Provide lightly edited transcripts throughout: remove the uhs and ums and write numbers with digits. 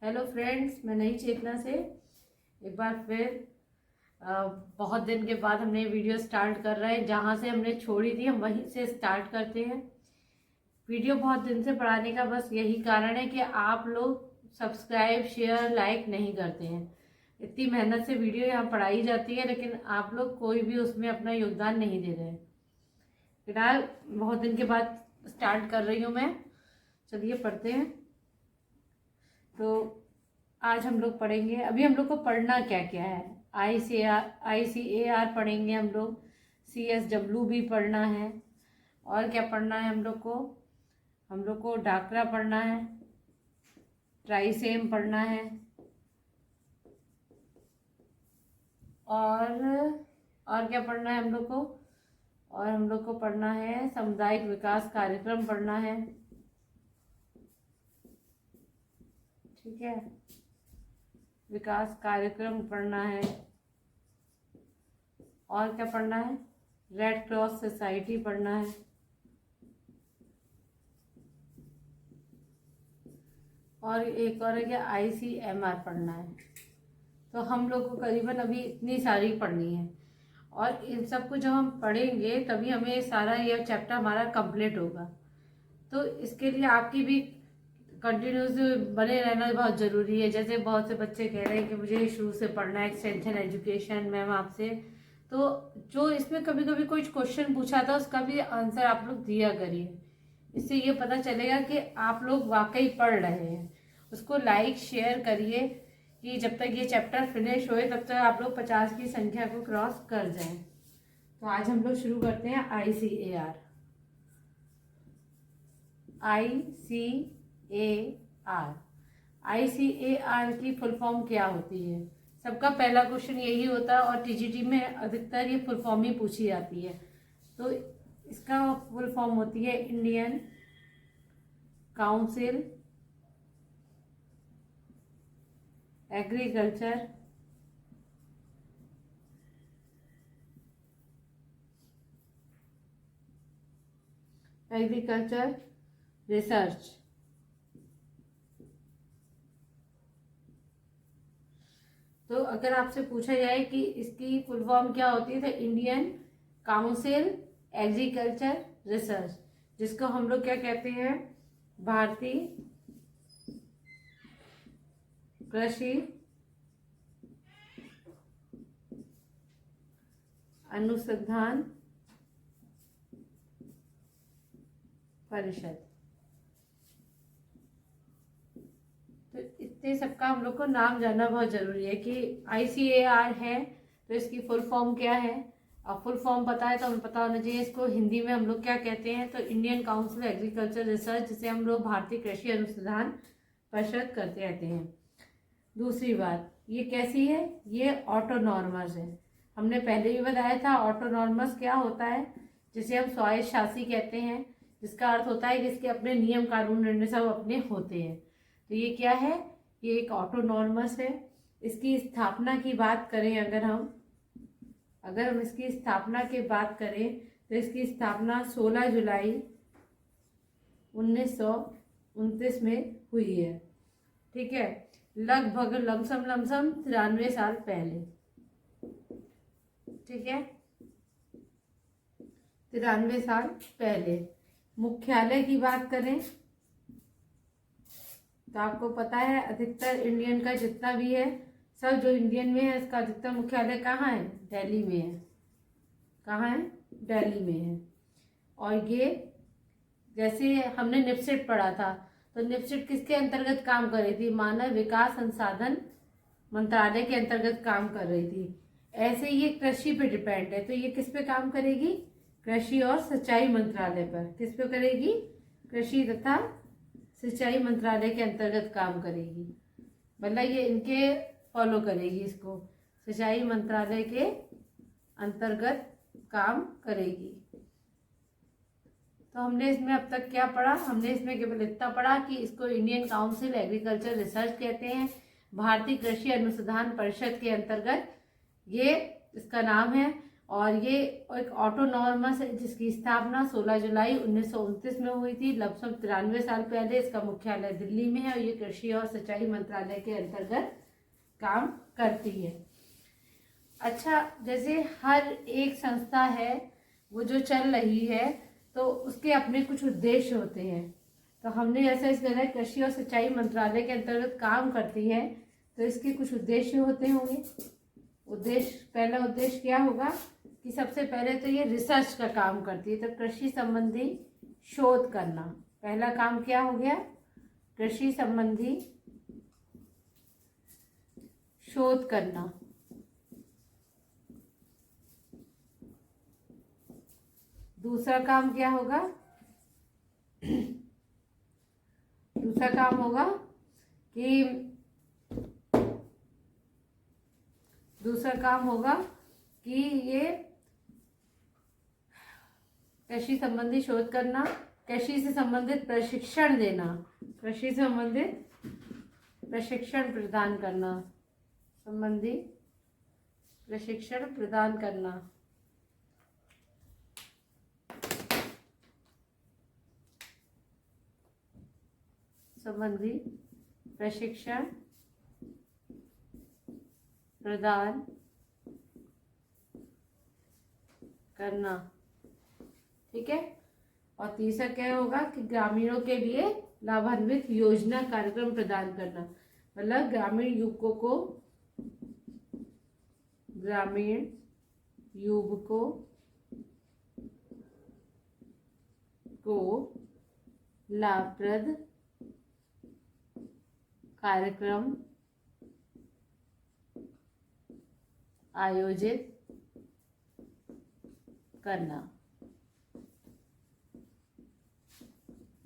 Hello friends, मैं नई चेतना से एक बार फिर बहुत दिन के बाद हमने वीडियो स्टार्ट कर रहे हैं। जहाँ से हमने छोड़ी थी हम वहीं से स्टार्ट करते हैं। वीडियो बहुत दिन से बढ़ाने का बस यही कारण है कि आप लोग सब्सक्राइब शेयर लाइक नहीं करते हैं। इतनी मेहनत से वीडियो यहाँ पढ़ाई जाती है, लेकिन आप लोग कोई भी उसमें अपना योगदान नहीं दे रहे हैं। फिलहाल बहुत दिन के बाद स्टार्ट कर रही हूँ मैं। चलिए पढ़ते हैं। तो आज हम लोग पढ़ेंगे, अभी हम लोग को पढ़ना क्या क्या है। ICAR पढ़ेंगे हम लोग, CSW भी पढ़ना है। और क्या पढ़ना है हम लोग को डाकरा पढ़ना है, ट्राइसेम पढ़ना है, और क्या पढ़ना है हम लोग को, और हम लोग को पढ़ना है सामुदायिक विकास कार्यक्रम पढ़ना है। ठीक है, विकास कार्यक्रम पढ़ना है। और क्या पढ़ना है, रेड क्रॉस सोसाइटी पढ़ना है। और एक और है क्या, ICMR पढ़ना है। तो हम लोग को करीबन अभी इतनी सारी पढ़नी है, और इन सबको जब हम पढ़ेंगे तभी हमें सारा यह चैप्टर हमारा कंप्लीट होगा। तो इसके लिए आपकी भी कंटिन्यूस बने रहना बहुत ज़रूरी है। जैसे बहुत से बच्चे कह रहे हैं कि मुझे शुरू से पढ़ना है, एक्सटेंशन एजुकेशन मैम आपसे, तो जो इसमें कभी कभी कोई क्वेश्चन पूछा था उसका भी आंसर आप लोग दिया करिए। इससे ये पता चलेगा कि आप लोग वाकई पढ़ रहे हैं। उसको लाइक शेयर करिए कि जब तक ये चैप्टर फिनिश होए तब तक आप लोग 50 की संख्या को क्रॉस कर जाएं। तो आज हम लोग शुरू करते हैं ICAR। ICAR की फुल फॉर्म क्या होती है? सबका पहला क्वेश्चन यही होता है, और TGT में अधिकतर ये फुल फॉर्म ही पूछी जाती है। तो इसका फुल फॉर्म होती है इंडियन काउंसिल एग्रीकल्चर रिसर्च। तो अगर आपसे पूछा जाए कि इसकी फुल फॉर्म क्या होती है, तो इंडियन काउंसिल एग्रीकल्चर रिसर्च, जिसको हम लोग क्या कहते हैं, भारतीय कृषि अनुसंधान परिषद। तो इतने सबका हम लोग को नाम जानना बहुत ज़रूरी है कि ICAR है तो इसकी फुल फॉर्म क्या है। अब फुल फॉर्म पता है तो हमें पता होना चाहिए इसको हिंदी में हम लोग क्या कहते हैं। तो इंडियन काउंसिल एग्रीकल्चर रिसर्च, जिसे हम लोग भारतीय कृषि अनुसंधान परिषद करते रहते हैं। दूसरी बात, ये कैसी है, ये ऑटोनॉर्मस है। हमने पहले भी बताया था ऑटोनॉर्मस क्या होता है, जिसे हम स्वायत्त शासी कहते हैं, जिसका अर्थ होता है कि इसके अपने नियम कानून निर्णय सब अपने होते हैं। तो ये क्या है, ये एक ऑटोनॉर्मस है। इसकी स्थापना की बात करें अगर हम इसकी स्थापना की बात करें तो इसकी स्थापना 16 जुलाई 1929 में हुई है। ठीक है, लगभग लमसम 93 साल पहले। ठीक है, 93 साल पहले। मुख्यालय की बात करें तो आपको पता है अधिकतर इंडियन का जितना भी है, सब जो इंडियन में है इसका अधिकतर मुख्यालय कहाँ है, दिल्ली में है। कहाँ है, दिल्ली में है। और ये जैसे हमने निपसिट पढ़ा था, तो निपसिट किसके अंतर्गत काम कर रही थी, मानव विकास संसाधन मंत्रालय के अंतर्गत काम कर रही थी। ऐसे ये कृषि पे डिपेंड है, तो ये किस पे काम करेगी, कृषि और सिंचाई मंत्रालय पर। किस पे करेगी, कृषि तथा सिंचाई मंत्रालय के अंतर्गत काम करेगी। मतलब ये इनके फॉलो करेगी, इसको सिंचाई मंत्रालय के अंतर्गत काम करेगी। तो हमने इसमें अब तक क्या पढ़ा, हमने इसमें केवल इतना पढ़ा कि इसको इंडियन काउंसिल एग्रीकल्चर रिसर्च कहते हैं, भारतीय कृषि अनुसंधान परिषद के अंतर्गत ये इसका नाम है। और ये एक ऑटोनॉमस है जिसकी स्थापना 16 जुलाई 1929 में हुई थी, लगभग 93 साल पहले। इसका मुख्यालय दिल्ली में है और ये कृषि और सिंचाई मंत्रालय के अंतर्गत काम करती है। अच्छा, जैसे हर एक संस्था है वो जो चल रही है तो उसके अपने कुछ उद्देश्य होते हैं। तो हमने जैसा इस कृषि और सिंचाई मंत्रालय के अंतर्गत काम करती है तो इसके कुछ उद्देश्य होते होंगे। पहला उद्देश्य क्या होगा कि सबसे पहले तो ये रिसर्च का काम करती है, तो कृषि संबंधी शोध करना पहला काम क्या हो गया, कृषि संबंधी शोध करना। दूसरा काम क्या होगा, दूसरा काम होगा कि ये कृषि संबंधी शोध करना, कृषि से संबंधित प्रशिक्षण देना, कृषि से संबंधित प्रशिक्षण प्रदान करना, संबंधी प्रशिक्षण प्रदान करना। संबंधी प्रशिक्षण प्रदान करना, ठीक है। और तीसरा क्या होगा कि ग्रामीणों के लिए लाभान्वित योजना कार्यक्रम प्रदान करना, मतलब ग्रामीण युवकों को लाभप्रद कार्यक्रम आयोजित करना।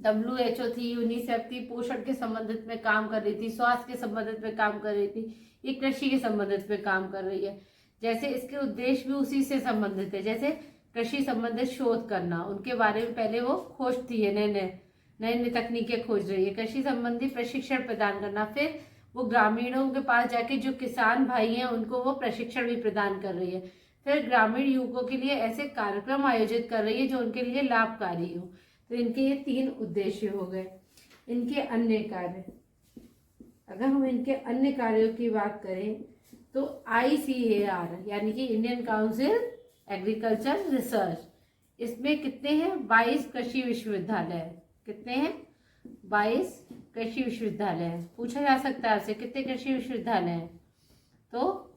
WHO थी, यूनिसेफ थी, पोषण के संबंधित में काम कर रही थी, स्वास्थ्य के संबंधित में काम कर रही थी, ये कृषि के संबंधित में काम कर रही है। जैसे इसके उद्देश्य भी उसी से संबंधित है, जैसे कृषि संबंधित शोध करना, उनके बारे में पहले वो खोजती है, नए तकनीकें खोज रही है। कृषि संबंधी प्रशिक्षण प्रदान करना, फिर वो ग्रामीणों के पास जाके जो किसान भाई हैं उनको वो प्रशिक्षण भी प्रदान कर रही है। फिर ग्रामीण युवकों के लिए ऐसे कार्यक्रम आयोजित कर रही है जो उनके लिए लाभकारी हो। तो इनके ये 3 उद्देश्य हो गए। इनके अन्य कार्य, अगर हम इनके अन्य कार्यों की बात करें तो ICAR यानी कि इंडियन काउंसिल एग्रीकल्चर रिसर्च, इसमें कितने हैं, 22 कृषि विश्वविद्यालय है। कितने हैं, 22 कृषि विश्वविद्यालय है। पूछा जा सकता है आपसे कितने कृषि विश्वविद्यालय हैं, तो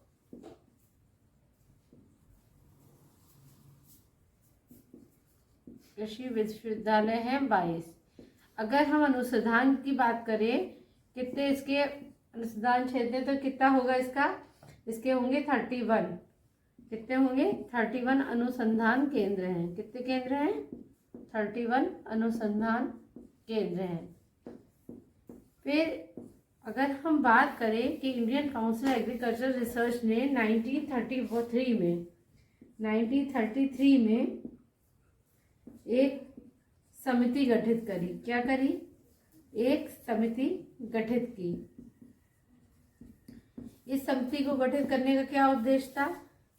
कृषि विश्वविद्यालय हैं 22। अगर हम अनुसंधान की बात करें, कितने इसके अनुसंधान क्षेत्र, तो कितना होगा इसके होंगे 31। कितने होंगे, 31 अनुसंधान केंद्र हैं। कितने केंद्र हैं, 31 अनुसंधान केंद्र हैं। फिर अगर हम बात करें कि इंडियन काउंसिल एग्रीकल्चर रिसर्च ने 1933 में एक समिति गठित करी। क्या करी, एक समिति गठित की। इस समिति को गठित करने का क्या उद्देश्य था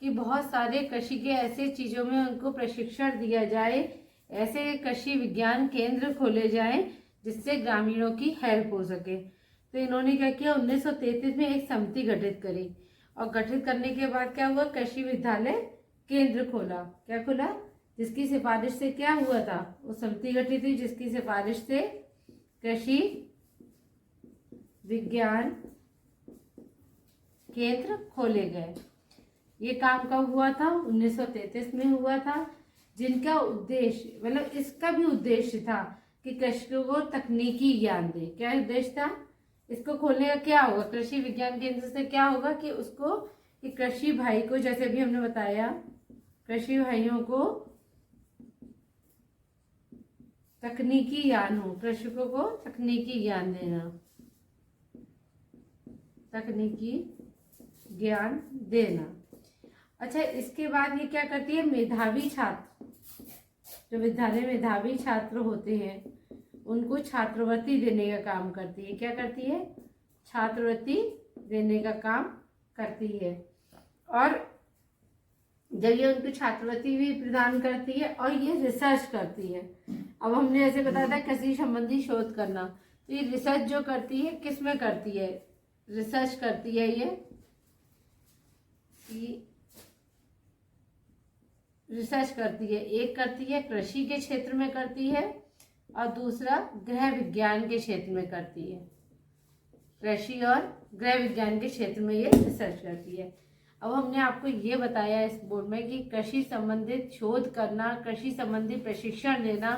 कि बहुत सारे कृषि के ऐसे चीजों में उनको प्रशिक्षण दिया जाए, ऐसे कृषि विज्ञान केंद्र खोले जाएं जिससे ग्रामीणों की हेल्प हो सके। तो इन्होंने क्या किया, 1933 में एक समिति गठित करी और गठित करने के बाद क्या हुआ, कृषि विद्यालय केंद्र खोला। क्या खोला, जिसकी सिफारिश से क्या हुआ था, वो समिति गठित थी जिसकी सिफारिश से कृषि विज्ञान केंद्र खोले गए। ये काम कब हुआ था, 1933 में हुआ था, जिनका उद्देश्य, मतलब इसका भी उद्देश्य था कि कृषकों को तकनीकी ज्ञान दे। क्या उद्देश्य था, इसको खोलने का क्या होगा, कृषि विज्ञान केंद्र से क्या होगा कि उसको, कि कृषि भाई को, जैसे अभी हमने बताया, कृषि भाइयों को तकनीकी ज्ञान हो, कृषकों को तकनीकी ज्ञान देना, तकनीकी ज्ञान देना। अच्छा, इसके बाद ये क्या करती है, मेधावी छात्र, जो विद्यालय में मेधावी छात्र होते हैं उनको छात्रवृत्ति देने का काम करती है। क्या करती है, छात्रवृत्ति देने का काम करती है। और जब ये उनको छात्रवृत्ति भी प्रदान करती है और ये रिसर्च करती है। अब हमने ऐसे बताया था कृषि संबंधी शोध करना, तो ये रिसर्च जो करती है किस में करती है, रिसर्च करती है ये रिसर्च करती है। एक करती है कृषि के क्षेत्र में करती है और दूसरा गृह विज्ञान के क्षेत्र में करती है। कृषि और गृह विज्ञान के क्षेत्र में ये रिसर्च करती है। अब हमने आपको ये बताया इस बोर्ड में कि कृषि संबंधित शोध करना, कृषि संबंधी प्रशिक्षण देना,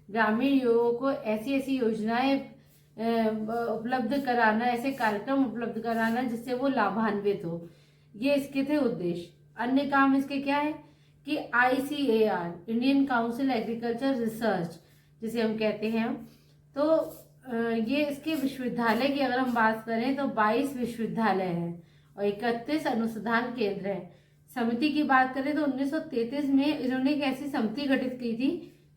ग्रामीण युवाओं को ऐसी ऐसी योजनाएं उपलब्ध कराना, ऐसे कार्यक्रम उपलब्ध कराना जिससे वो लाभान्वित हो, ये इसके थे उद्देश्य। अन्य काम इसके क्या है कि ICAR, Indian council agriculture research जिसे हम कहते हैं, तो ये इसके विश्वविद्यालय की अगर हम बात करें तो 22 विश्वविद्यालय हैं और 31 अनुसंधान केंद्र है। समिति की बात करें तो 1933 में इन्होंने एक ऐसी समिति गठित की थी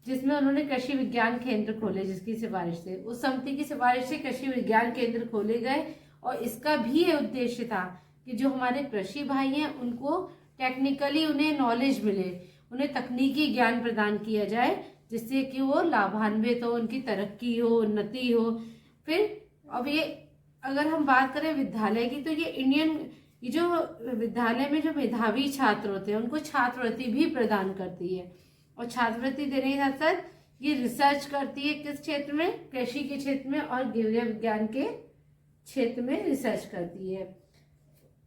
जिसमें उन्होंने कृषि विज्ञान केंद्र खोले, जिसकी सिफारिश से, उस समिति की सिफारिश से कृषि विज्ञान केंद्र खोले गए। और इसका भी ये उद्देश्य था कि जो हमारे कृषि भाई हैं उनको टेक्निकली उन्हें नॉलेज मिले, उन्हें तकनीकी ज्ञान प्रदान किया जाए जिससे कि वो लाभान्वित हो, उनकी तरक्की हो, उन्नति हो। फिर अब ये अगर हम बात करें विद्यालय की, तो ये जो विद्यालय में जो मेधावी छात्र होते हैं उनको छात्रवृत्ति भी प्रदान करती है। और छात्रवृत्ति देने के साथ साथ ये रिसर्च करती है किस क्षेत्र में, कृषि के क्षेत्र में और गृह विज्ञान के क्षेत्र में रिसर्च करती है।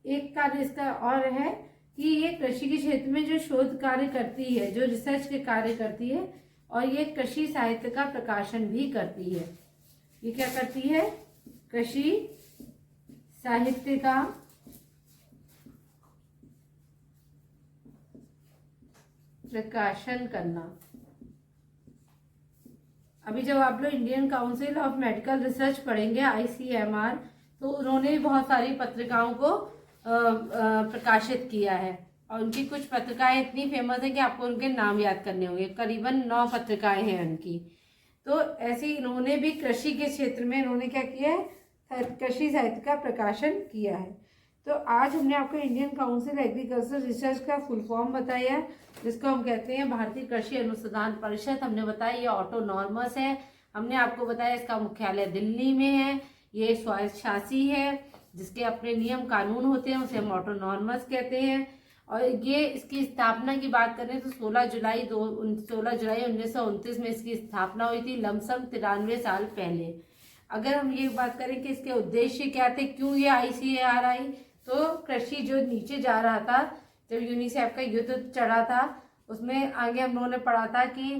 एक कार्य इसका और है कि ये कृषि के क्षेत्र में जो शोध कार्य करती है, जो रिसर्च के कार्य करती है, और ये कृषि साहित्य का प्रकाशन भी करती है। ये क्या करती है, कृषि साहित्य का प्रकाशन करना। अभी जब आप लोग Indian council of medical research पढ़ेंगे ICMR, तो उन्होंने बहुत सारी पत्रिकाओं को प्रकाशित किया है और उनकी कुछ पत्रिकाएं इतनी फेमस है कि आपको उनके नाम याद करने होंगे। करीबन 9 पत्रिकाएं हैं उनकी। तो ऐसे इन्होंने भी कृषि के क्षेत्र में इन्होंने क्या किया है, कृषि साहित्य का प्रकाशन किया है। तो आज हमने आपको इंडियन काउंसिल एग्रीकल्चर रिसर्च का फुल फॉर्म बताया, जिसको हम कहते हैं भारतीय कृषि अनुसंधान परिषद। हमने बताया ये ऑटोनॉर्मस है। हमने आपको बताया इसका मुख्यालय दिल्ली में है। ये स्वायत्तशासी है, जिसके अपने नियम कानून होते हैं, उसे हम ऑटोनॉर्मस कहते हैं। और ये इसकी स्थापना की बात करें तो 16 जुलाई 1929 में इसकी स्थापना हुई थी, लमसम 93 साल पहले। अगर हम ये बात करें कि इसके उद्देश्य क्या थे, क्यों ये ICAR आई, तो कृषि जो नीचे जा रहा था, जब यूनिसेफ का युद्ध चढ़ा था, उसमें आगे हम लोगों ने पढ़ा था कि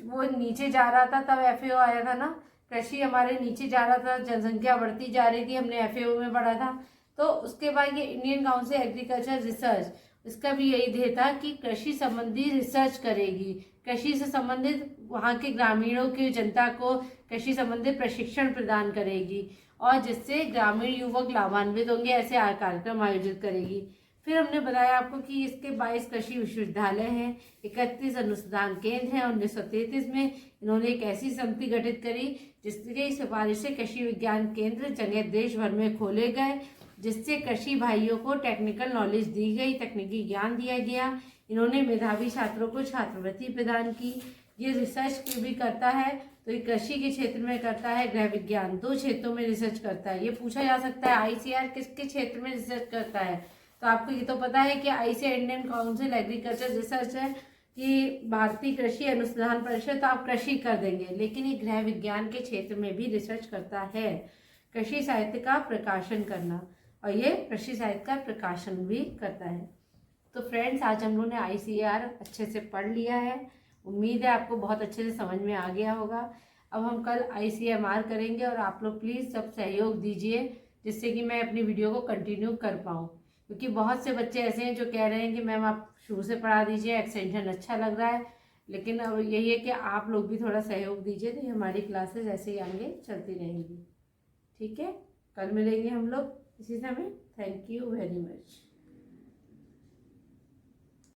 वो नीचे जा रहा था, तब FAO आया था ना, कृषि हमारे नीचे जा रहा था, जनसंख्या बढ़ती जा रही थी, हमने FAO में पढ़ा था। तो उसके बाद ये इंडियन काउंसिल एग्रीकल्चर रिसर्च, इसका भी यही ध्येय था कि कृषि संबंधी रिसर्च करेगी, कृषि से संबंधित वहाँ के ग्रामीणों की जनता को कृषि संबंधित प्रशिक्षण प्रदान करेगी और जिससे ग्रामीण युवक लाभान्वित होंगे, ऐसे कार्यक्रम आयोजित करेगी। फिर हमने बताया आपको कि इसके 22 कृषि विश्वविद्यालय हैं, 31 अनुसंधान केंद्र हैं। 1933 में इन्होंने एक ऐसी समिति गठित करी जिसकी सिफारिश से कृषि विज्ञान केंद्र जगह देश भर में खोले गए, जिससे कृषि भाइयों को टेक्निकल नॉलेज दी गई, तकनीकी ज्ञान दिया गया। इन्होंने मेधावी छात्रों को छात्रवृत्ति प्रदान की। ये रिसर्च भी करता है, तो ये कृषि के क्षेत्र में करता है, गृह विज्ञान, 2 क्षेत्रों में रिसर्च करता है। ये पूछा जा सकता है ICAR किसके क्षेत्र में रिसर्च करता है, तो आपको ये तो पता है कि ICAR Indian council agriculture research है कि भारतीय कृषि अनुसंधान परिषद, तो आप कृषि कर देंगे, लेकिन ये गृह विज्ञान के क्षेत्र में भी रिसर्च करता है, कृषि साहित्य का प्रकाशन करना, और ये कृषि साहित्य का प्रकाशन भी करता है। तो फ्रेंड्स, आज हम लोगों ने ICAR अच्छे से पढ़ लिया है। उम्मीद है आपको बहुत अच्छे से समझ में आ गया होगा। अब हम कल ICMR करेंगे और आप लोग प्लीज़ सब सहयोग दीजिए, जिससे कि मैं अपनी वीडियो को कंटिन्यू कर पाऊँ, क्योंकि बहुत से बच्चे ऐसे हैं जो कह रहे हैं कि मैम आप शुरू से पढ़ा दीजिए, एक्सटेंशन अच्छा लग रहा है, लेकिन अब यही है कि आप लोग भी थोड़ा सहयोग दीजिए, तो हमारी क्लासेस ऐसे ही आगे चलती रहेंगी। ठीक है, कल मिलेंगे हम लोग इसी समय। Thank you very much.